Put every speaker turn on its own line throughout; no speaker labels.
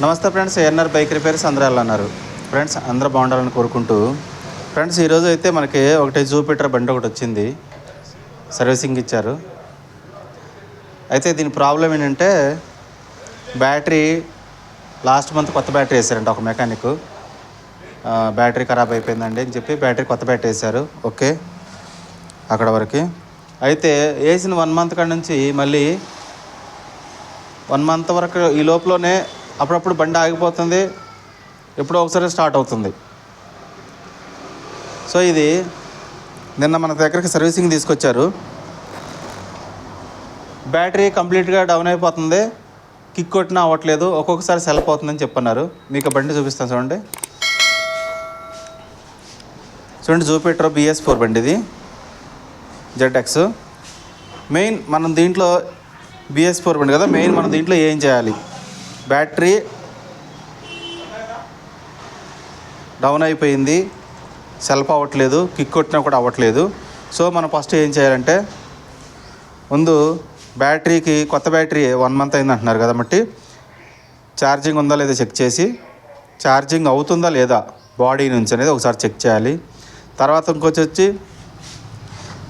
నమస్తే friends, ANR bike repairs అందరూ ఎలా అన్నారు ఫ్రెండ్స్? అందరూ బాగుండాలని కోరుకుంటూ ఫ్రెండ్స్, ఈరోజు అయితే మనకి ఒకటి జూపిటర్ బండి ఒకటి వచ్చింది, సర్వీసింగ్ ఇచ్చారు. అయితే దీని ప్రాబ్లం ఏంటంటే బ్యాటరీ లాస్ట్ మంత్ కొత్త బ్యాటరీ వేసారంట ఒక మెకానిక్. బ్యాటరీ ఖరాబ్ అయిపోయిందండి అని చెప్పి బ్యాటరీ కొత్త బ్యాటరీ వేశారు. ఓకే, అక్కడ వరకు అయితే వేసిన 1 మంత్ కాడ నుంచి మళ్ళీ 1 మంత్ వరకు ఈ లోపలనే అప్పుడప్పుడు బండి ఆగిపోతుంది, ఎప్పుడో ఒకసారి స్టార్ట్ అవుతుంది. సో ఇది నిన్న మన దగ్గరికి సర్వీసింగ్ తీసుకొచ్చారు. బ్యాటరీ కంప్లీట్గా డౌన్ అయిపోతుంది, కిక్ కొట్టినా అవ్వట్లేదు, ఒక్కొక్కసారి సెల్ఫ్ అవుతుందని చెప్పన్నారు. మీకు బండి చూపిస్తాను చూడండి. జూపిటర్ BS4 బండి ఇది, ZX. మెయిన్ మనం దీంట్లో BS4 బండి కదా, మెయిన్ మనం దీంట్లో ఏం చేయాలి? బ్యాటరీ డౌన్ అయిపోయింది, సెల్ఫ్ అవ్వట్లేదు, కిక్ కొట్టినా కూడా అవ్వట్లేదు. సో మనం ఫస్ట్ ఏం చేయాలంటే, ముందు బ్యాటరీకి కొత్త బ్యాటరీ 1 మంత్ అయింది అంటున్నారు కదా, బట్టి ఛార్జింగ్ ఉందా లేదా చెక్ చేసి, ఛార్జింగ్ అవుతుందా లేదా బాడీ నుంచి అనేది ఒకసారి చెక్ చేయాలి. తర్వాత ఇంకొచ్చి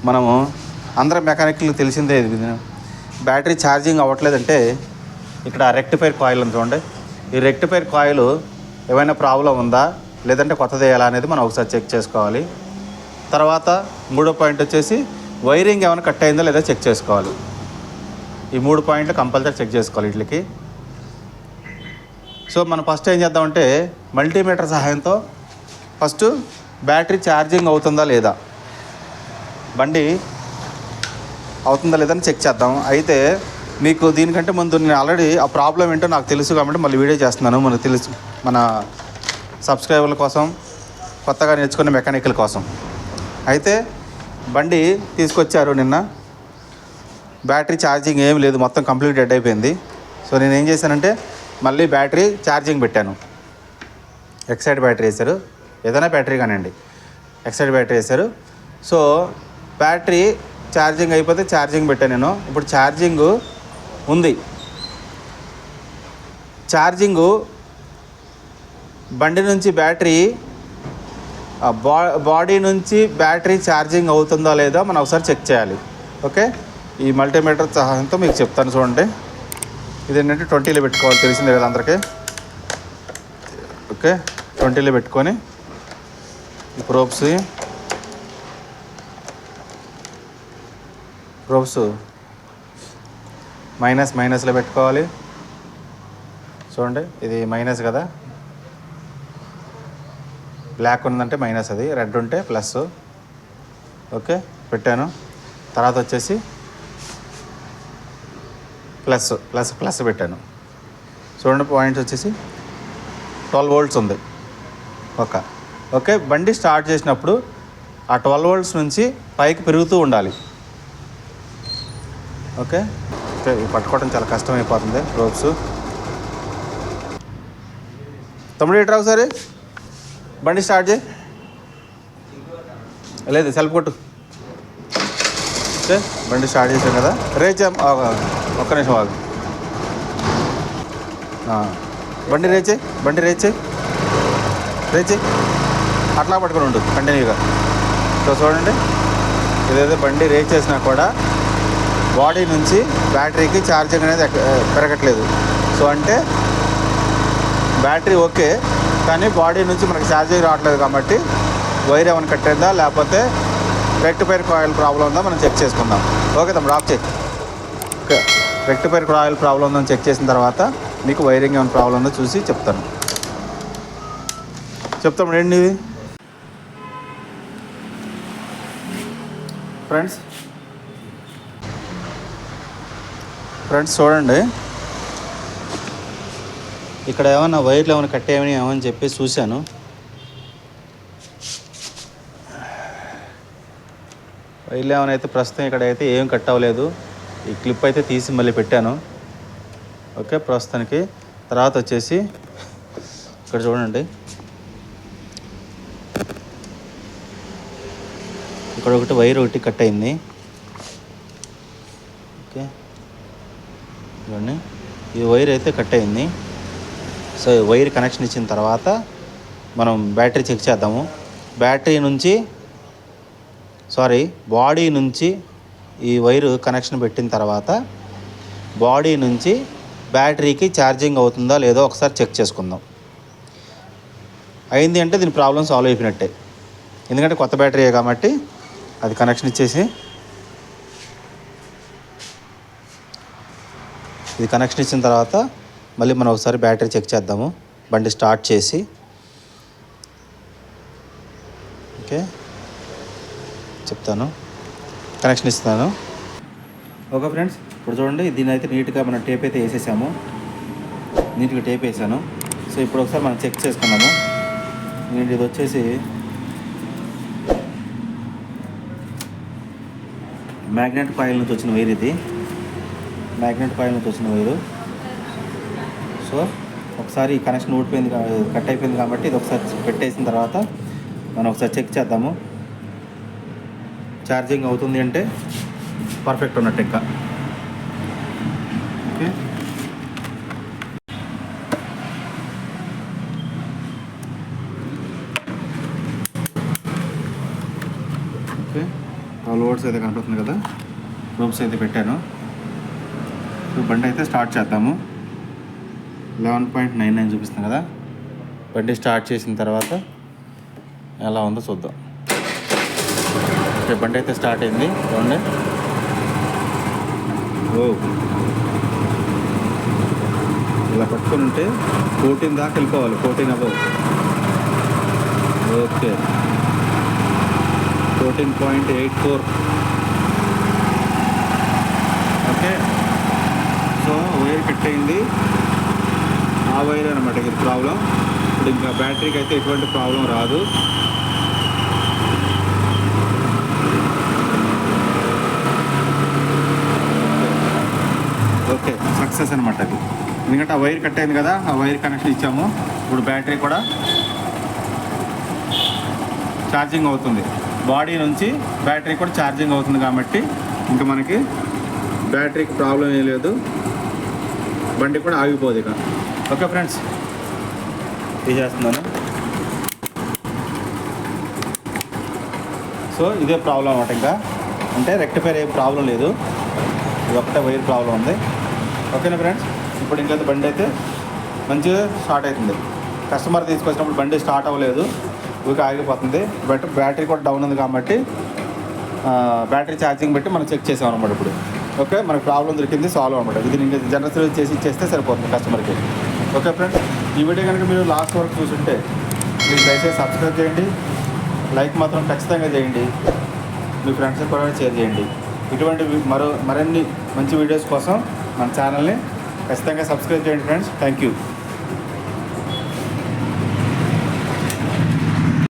మనము అందరం మెకానిక్లు తెలిసిందే, ఇది బ్యాటరీ ఛార్జింగ్ అవ్వట్లేదంటే ఇక్కడ రెక్టిఫైర్ కాయిల్ ఉంది చూడండి, ఈ రెక్టిఫైర్ కాయిల్ ఏమైనా ప్రాబ్లం ఉందా లేదంటే కొత్తది వేయాలా అనేది మనం ఒకసారి చెక్ చేసుకోవాలి. తర్వాత మూడో పాయింట్ వచ్చేసి వైరింగ్ ఏమైనా కట్ అయిందా లేదా చెక్ చేసుకోవాలి. ఈ 3 పాయింట్లు కంపల్సరీ చెక్ చేసుకోవాలి వీటికి. సో మనం ఫస్ట్ ఏం చేద్దామంటే మల్టీమీటర్ సహాయంతో ఫస్ట్ బ్యాటరీ ఛార్జింగ్ అవుతుందా లేదా, బండి అవుతుందా లేదని చెక్ చేద్దాం. అయితే మీకు దీనికంటే ముందు నేను ఆల్రెడీ ఆ ప్రాబ్లం ఏంటో నాకు తెలుసు కాబట్టి మళ్ళీ వీడియో చేస్తున్నాను. మనకు తెలుసు, మన సబ్స్క్రైబర్ల కోసం, కొత్తగా నేర్చుకునే మెకానికల్ కోసం. అయితే బండి తీసుకొచ్చారు నిన్న, బ్యాటరీ ఛార్జింగ్ ఏం లేదు, మొత్తం కంప్లీట్ డెడ్ అయిపోయింది. సో నేను ఏం చేశానంటే మళ్ళీ బ్యాటరీ ఛార్జింగ్ పెట్టాను. ఎక్సైడ్ బ్యాటరీ వేశారు, ఏదైనా బ్యాటరీ కానివ్వండి, ఎక్సైడ్ బ్యాటరీ వేశారు. సో బ్యాటరీ ఛార్జింగ్ అయిపోతే ఛార్జింగ్ పెట్టాను నేను. ఇప్పుడు ఛార్జింగ్ ఉంది, ఛార్జింగు బండి నుంచి బ్యాటరీ బాడీ నుంచి బ్యాటరీ ఛార్జింగ్ అవుతుందా లేదా మనం ఒకసారి చెక్ చేయాలి. ఓకే, ఈ మల్టీమీటర్ సహాయంతో మీకు చెప్తాను చూడండి. ఇది ఏంటంటే 20లో పెట్టుకోవాలి, తెలిసిందే కదా అందరికీ. ఓకే, 20లో పెట్టుకొని ఈ ప్రోబ్స్ మైనస్లో పెట్టుకోవాలి. చూడండి, ఇది మైనస్ కదా, బ్లాక్ ఉందంటే మైనస్, అది రెడ్ ఉంటే ప్లస్. ఓకే, పెట్టాను. తర్వాత వచ్చేసి ప్లస్ పెట్టాను. చూడండి, పాయింట్స్ వచ్చేసి 12 volts ఉంది. ఓకే, బండి స్టార్ట్ చేసినప్పుడు ఆ 12 volts నుంచి పైకి పెరుగుతూ ఉండాలి. ఓకే, పట్టుకోవడం చాలా కష్టమైపోతుంది రోప్స్. తమ్ముడు ఇటు ఒకసారి బండి స్టార్ట్ చేయి, లేదు సెల్ఫ్ కొట్టు. ఓకే, బండి స్టార్ట్ చేసాం కదా, రేచా ఒక్క నిమిషం ఆగు. బండి రేచే అట్లా పట్టుకొని ఉండు కంటిన్యూగా. సో చూడండి, ఇదైతే బండి రేస్ చేసినా కూడా బాడీ నుంచి బ్యాటరీకి ఛార్జింగ్ అనేది పెరగట్లేదు. సో అంటే బ్యాటరీ ఓకే, కానీ బాడీ నుంచి మనకి ఛార్జింగ్ రావట్లేదు. కాబట్టి వైర్ ఏమైనా కట్టేద్దా లేకపోతే రెక్టిఫైర్ కాయిల్ ప్రాబ్లం ఉందా మనం చెక్ చేసుకుందాం. ఓకే తమ్ముడు, ఆఫ్ చేయి. ఓకే, రెక్టిఫైర్ కాయిల్ ప్రాబ్లం ఉందని చెక్ చేసిన తర్వాత మీకు వైరింగ్ ఏమైనా ప్రాబ్లం ఉందో చూసి చెప్తాను. ఏంటి ఇవి ఫ్రెండ్స్ చూడండి, ఇక్కడ ఏమైనా వైర్లు ఏమైనా కట్టేయమని ఏమని చెప్పి చూశాను. వైర్లు ఏమైనా అయితే ప్రస్తుతం ఇక్కడ అయితే ఏం కట్ అవ్వలేదు. ఈ క్లిప్ అయితే తీసి మళ్ళీ పెట్టాను. ఓకే, ప్రస్తుతానికి. తర్వాత వచ్చేసి ఇక్కడ చూడండి, ఇక్కడ ఒకటి వైర్ ఒకటి కట్ అయింది. ఓకే, చూడండి, ఈ వైర్ అయితే కట్ అయింది. సో వైర్ కనెక్షన్ ఇచ్చిన తర్వాత మనం బ్యాటరీ చెక్ చేద్దాము. బాడీ నుంచి ఈ వైరు కనెక్షన్ పెట్టిన తర్వాత బాడీ నుంచి బ్యాటరీకి ఛార్జింగ్ అవుతుందా లేదో ఒకసారి చెక్ చేసుకుందాం. అయింది అంటే దీని ప్రాబ్లం సాల్వ్ అయిపోయినట్టే. ఎందుకంటే కొత్త బ్యాటరీయే కాబట్టి అది కనెక్షన్ ఇచ్చేసి ఇది కనెక్షన్ ఇచ్చిన తర్వాత మళ్ళీ మనం ఒకసారి బ్యాటరీ చెక్ చేద్దాము. బండి స్టార్ట్ చేసి ఓకే చెప్తాను, కనెక్షన్ ఇస్తాను. ఓకే ఫ్రెండ్స్, ఇప్పుడు చూడండి దీని అయితే నీట్గా మనం టేప్ అయితే వేసేసాము. నీట్గా టేప్ వేసాను. సో ఇప్పుడు ఒకసారి మనం చెక్ చేసుకున్నాము. ఇది వచ్చేసి మ్యాగ్నెట్ కాయిల్ నుంచి వచ్చిన వైర్. ఇది మ్యాగ్నెట్ కాయిల్ నుంచి వచ్చిన వైరు. సో ఒకసారి ఈ కనెక్షన్ ఊడిపోయింది, కట్ అయిపోయింది కాబట్టి ఇది ఒకసారి పెట్టేసిన తర్వాత మనం ఒకసారి చెక్ చేద్దాము. ఛార్జింగ్ అవుతుంది అంటే పర్ఫెక్ట్ ఉన్నట్టు ఇంకా. ఓకే ఓకే లోడ్స్ అయితే కనపడుతుంది కదా, రూమ్స్ అయితే పెట్టాను. ఇప్పుడు బండి అయితే స్టార్ట్ చేద్దాము. 11.99 చూపిస్తుంది కదా. బండి స్టార్ట్ చేసిన తర్వాత ఎలా ఉందో చూద్దాం. ఓకే బండి అయితే స్టార్ట్ అయింది. చూడండి, ఇలా పట్టుకొని ఉంటే 14 దాకా వెళ్ళిపోవాలి. 14 above. Okay 14.84. Okay so wire cut అయింది. ఆ వైర్ అనమాట ఇది ప్రాబ్లం. ఇప్పుడు ఇంకా బ్యాటరీకి అయితే ఎటువంటి ప్రాబ్లం రాదు. ఓకే సక్సెస్ అనమాట అది. ఎందుకంటే ఆ వైర్ కట్ అయింది కదా, ఆ వైర్ కనెక్షన్ ఇచ్చాము. ఇప్పుడు బ్యాటరీ కూడా ఛార్జింగ్ అవుతుంది. బాడీ నుంచి బ్యాటరీ కూడా ఛార్జింగ్ అవుతుంది కాబట్టి ఇంకా మనకి బ్యాటరీకి ప్రాబ్లం ఏం లేదు. బండి కూడా ఆగిపోదు ఇక. ఓకే ఫ్రెండ్స్, తీసేస్తున్నాను. సో ఇదే ప్రాబ్లం అనమాట. ఇంకా అంటే రెక్టిఫైర్ ఏ ప్రాబ్లం లేదు, ఇది ఒకటే వైర్ ప్రాబ్లం ఉంది. ఓకేనా ఫ్రెండ్స్, ఇప్పుడు ఇంకా బండి అయితే మంచిగా స్టార్ట్ అవుతుంది. కస్టమర్ తీసుకొచ్చినప్పుడు బండి స్టార్ట్ అవ్వలేదు, ఊరికి ఆగిపోతుంది. బట్ బ్యాటరీ కూడా డౌన్ ఉంది కాబట్టి బ్యాటరీ ఛార్జింగ్ పెట్టి మనం చెక్ చేసాం అనమాట. ఇప్పుడు ఓకే మనకు ప్రాబ్లం దొరికింది, సాల్వ్ అనమాట. ఇది ఇంకా జనరల్ సర్వీస్ చేసి ఇచ్చేస్తే సరిపోతుంది కస్టమర్కి. ఓకే ఫ్రెండ్స్, ఈ వీడియో కనుక మీరు లాస్ట్ వరకు చూసుంటే ప్లీజ్ దయచేసి సబ్స్క్రైబ్ చేయండి, లైక్ మాత్రం ఖచ్చితంగా చేయండి, మీ ఫ్రెండ్స్కి కూడా షేర్ చేయండి. ఇటువంటి మరిన్ని మంచి వీడియోస్ కోసం మన ఛానల్ని ఖచ్చితంగా సబ్స్క్రైబ్ చేయండి ఫ్రెండ్స్. Thank you.